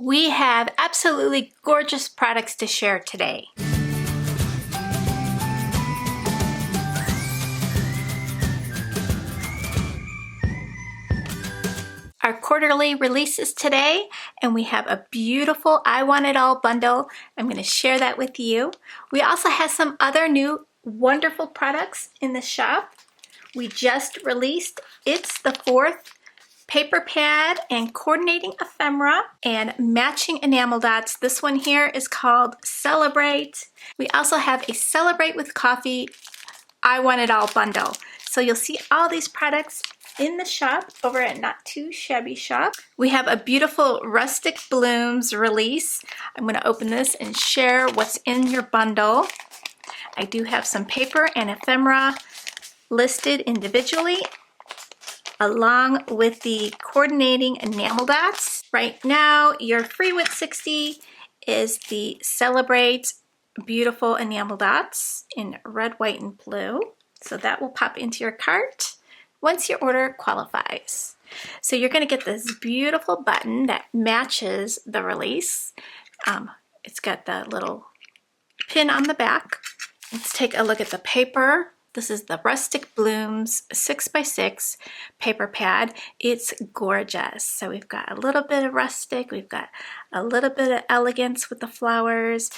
We have absolutely gorgeous products to share today. Our quarterly releases today, and we have a beautiful I Want It All bundle. I'm going to share that with you. We also have some other new wonderful products in the shop. We just released It's the Fourth paper pad and coordinating ephemera and matching enamel dots. This one here is called Celebrate. We also have a Celebrate with Coffee I Want It All bundle. So you'll see all these products in the shop over at Not Too Shabby Shop. We have a beautiful Rustic Blooms release. I'm going to open this and share what's in your bundle. I do have some paper and ephemera listed individually, along with the coordinating enamel dots. Right now, your free with 60 is the Celebrate beautiful enamel dots in red, white, and blue. So that will pop into your cart once your order qualifies. So you're going to get this beautiful button that matches the release. It's got the little pin on the back. Let's take a look at the paper. This is the Rustic Blooms 6x6 paper pad. It's gorgeous. So we've got a little bit of rustic, we've got a little bit of elegance with the flowers.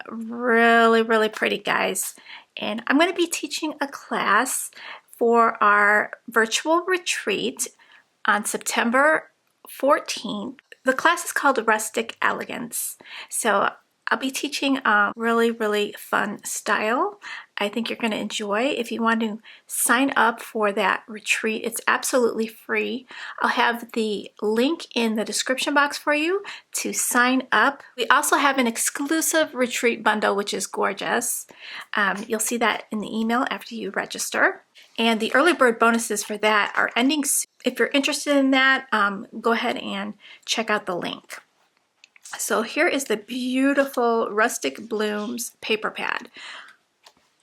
Really, really pretty, guys. And I'm going to be teaching a class for our virtual retreat on September 14th. The class is called Rustic Elegance. So I'll be teaching a really, really fun style. I think you're going to enjoy. If you want to sign up for that retreat, it's absolutely free. I'll have the link in the description box for you to sign up. We also have an exclusive retreat bundle, which is gorgeous. You'll see that in the email after you register. And the early bird bonuses for that are ending soon. If you're interested in that, go ahead and check out the link. So here is the beautiful Rustic Blooms paper pad.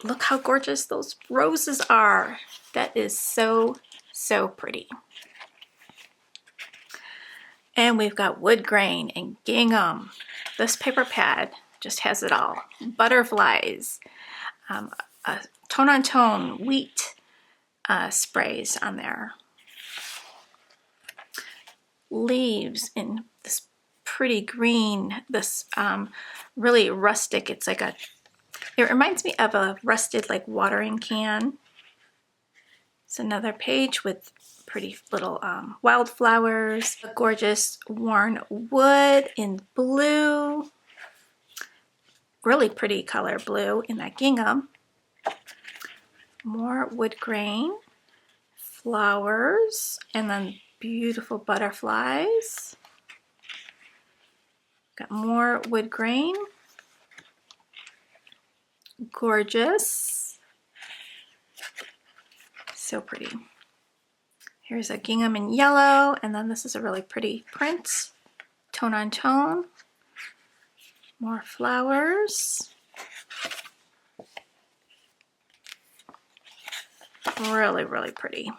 Look how gorgeous those roses are. That is so, so pretty. And we've got wood grain and gingham. This paper pad just has it all. Butterflies, tone-on-tone wheat sprays on there. Leaves in this pretty green, this really rustic. It's like it reminds me of a rusted like watering can. It's another page with pretty little wildflowers, a gorgeous worn wood in blue, really pretty color blue in that gingham. More wood grain, flowers, and then beautiful butterflies. Got more wood grain. Gorgeous. So pretty. Here's a gingham in yellow, and then this is a really pretty print. Tone on tone. More flowers. Really, really pretty.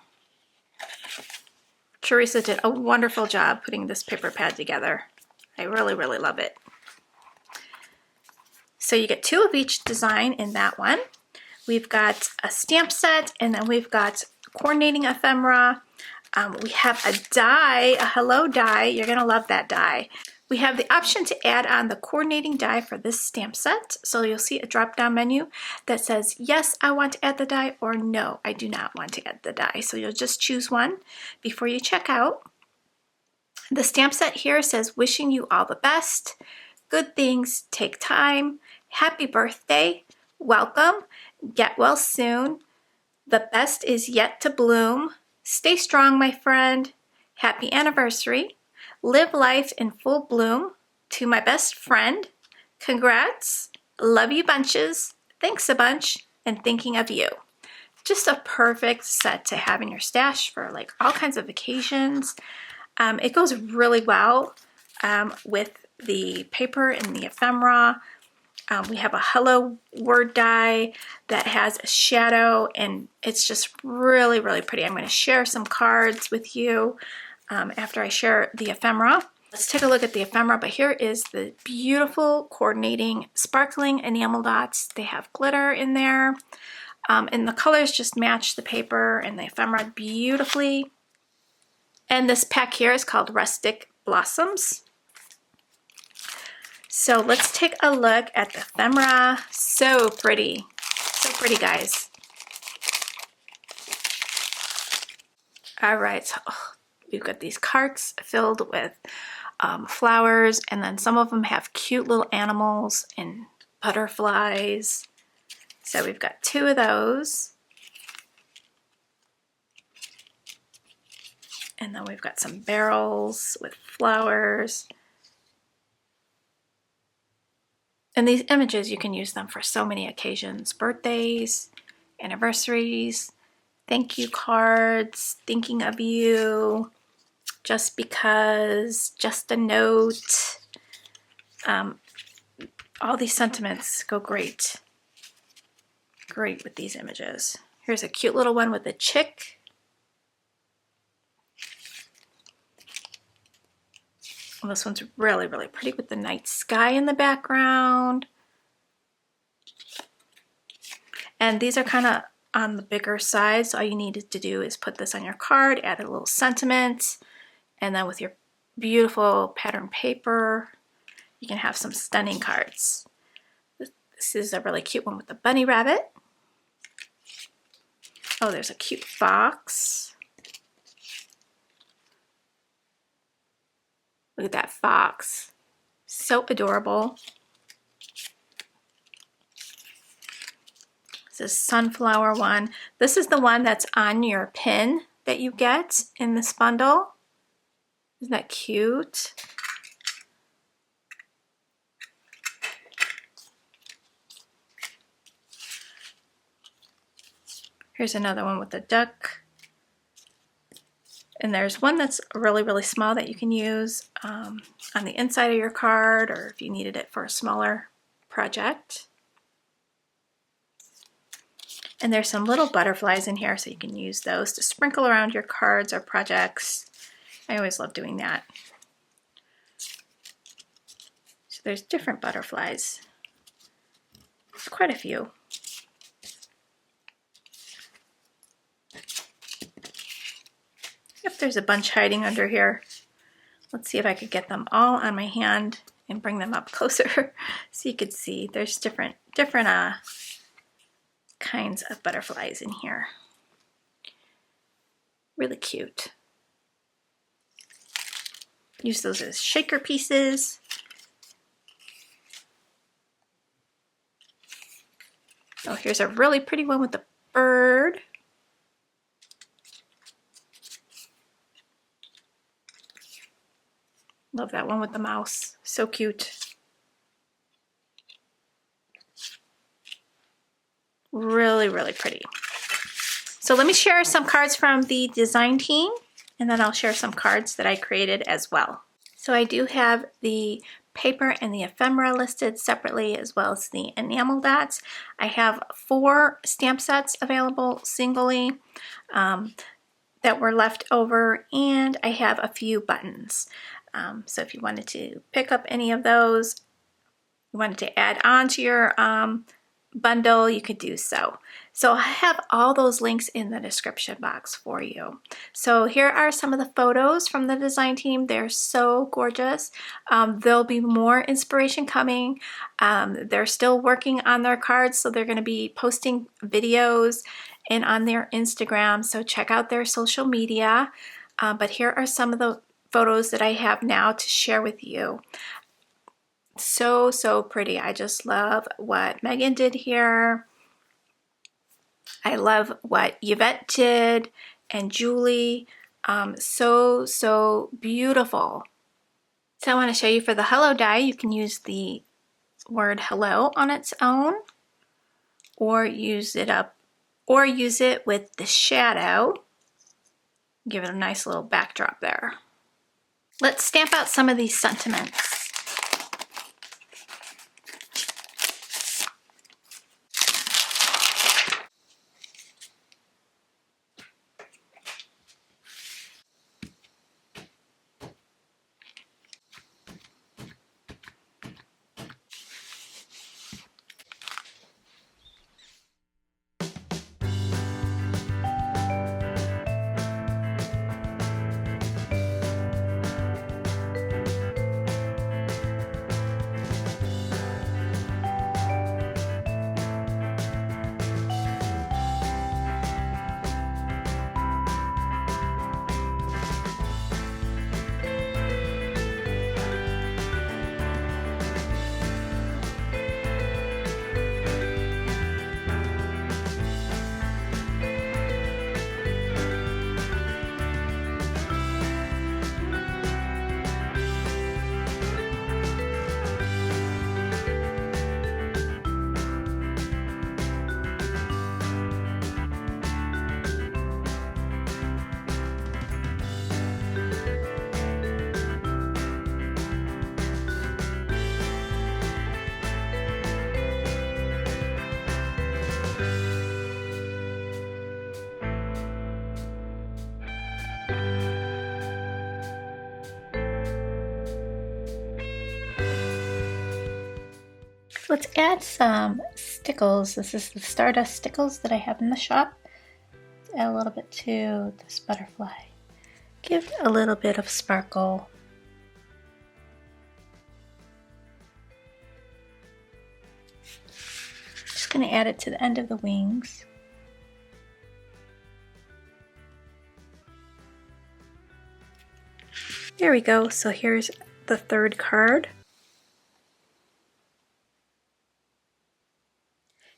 Teresa did a wonderful job putting this paper pad together. I really, really love it. So you get two of each design in that one. We've got a stamp set, and then we've got coordinating ephemera. We have a die, a hello die. You're going to love that die. We have the option to add on the coordinating die for this stamp set. So you'll see a drop-down menu that says, yes, I want to add the die, or no, I do not want to add the die. So you'll just choose one before you check out. The stamp set here says, wishing you all the best. Good things take time. Happy birthday. Welcome. Get well soon. The best is yet to bloom. Stay strong, my friend. Happy anniversary. Live life in full bloom. To my best friend. Congrats. Love you bunches. Thanks a bunch. And thinking of you. Just a perfect set to have in your stash for like all kinds of occasions. It goes really well with the paper and the ephemera. We have a hello word die that has a shadow, and it's just really, really pretty. I'm going to share some cards with you after I share the ephemera. Let's take a look at the ephemera, but here is the beautiful coordinating sparkling enamel dots. They have glitter in there, and the colors just match the paper and the ephemera beautifully. And this pack here is called Rustic Blossoms. So let's take a look at the ephemera. So pretty, guys. All right, so we've got these carts filled with flowers, and then some of them have cute little animals and butterflies. So we've got 2 of those. And then we've got some barrels with flowers. And these images, you can use them for so many occasions: birthdays, anniversaries, thank you cards, thinking of you, just because, just a note. All these sentiments go great with these images. Here's a cute little one with a chick. And this one's really pretty with the night sky in the background. And these are kind of on the bigger side, so all you need to do is put this on your card, add a little sentiment, and then with your beautiful pattern paper, you can have some stunning cards. This is a really cute one with the bunny rabbit. Oh, there's a cute fox. Look at that fox. So adorable. This is sunflower one. This is the one that's on your pin that you get in this bundle. Isn't that cute? Here's another one with a duck. And there's one that's really small that you can use on the inside of your card, or if you needed it for a smaller project. And there's some little butterflies in here, so you can use those to sprinkle around your cards or projects. I always love doing that. So there's different butterflies. There's quite a few. Yep, there's a bunch hiding under here. Let's see if I could get them all on my hand and bring them up closer so you could see. There's different kinds of butterflies in here. Really cute. Use those as shaker pieces. Oh, here's a really pretty one with a bird. Love that one with the mouse. So cute. Really pretty. So let me share some cards from the design team, and then I'll share some cards that I created as well. So I do have the paper and the ephemera listed separately, as well as the enamel dots. I have 4 stamp sets available singly that were left over, and I have a few buttons. So if you wanted to pick up any of those, you wanted to add on to your bundle, you could do so. So I have all those links in the description box for you. So here are some of the photos from the design team. They're so gorgeous. There'll be more inspiration coming. They're still working on their cards, so they're going to be posting videos and on their Instagram, so check out their social media. But here are some of the photos that I have now to share with you. So pretty. I just love what Megan did here. I love what Yvette did and Julie. So beautiful. So I want to show you for the hello die, you can use the word hello on its own, or use it with the shadow. Give it a nice little backdrop there. Let's stamp out some of these sentiments. Let's add some stickles. This is the Stardust stickles that I have in the shop. Let's add a little bit to this butterfly. Give it a little bit of sparkle. Just going to add it to the end of the wings. There we go. So here's the third card.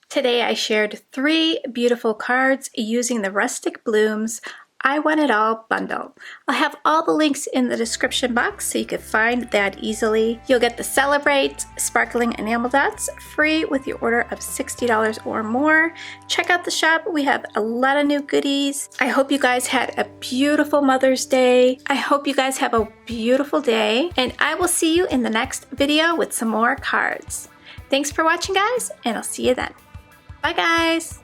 Today I shared 3 beautiful cards using the Rustic Blooms I Want It All bundle. I'll have all the links in the description box so you can find that easily. You'll get the Celebrate Sparkling Enamel Dots free with your order of $60 or more. Check out the shop. We have a lot of new goodies. I hope you guys had a beautiful Mother's Day. I hope you guys have a beautiful day, and I will see you in the next video with some more cards. Thanks for watching, guys, and I'll see you then. Bye, guys.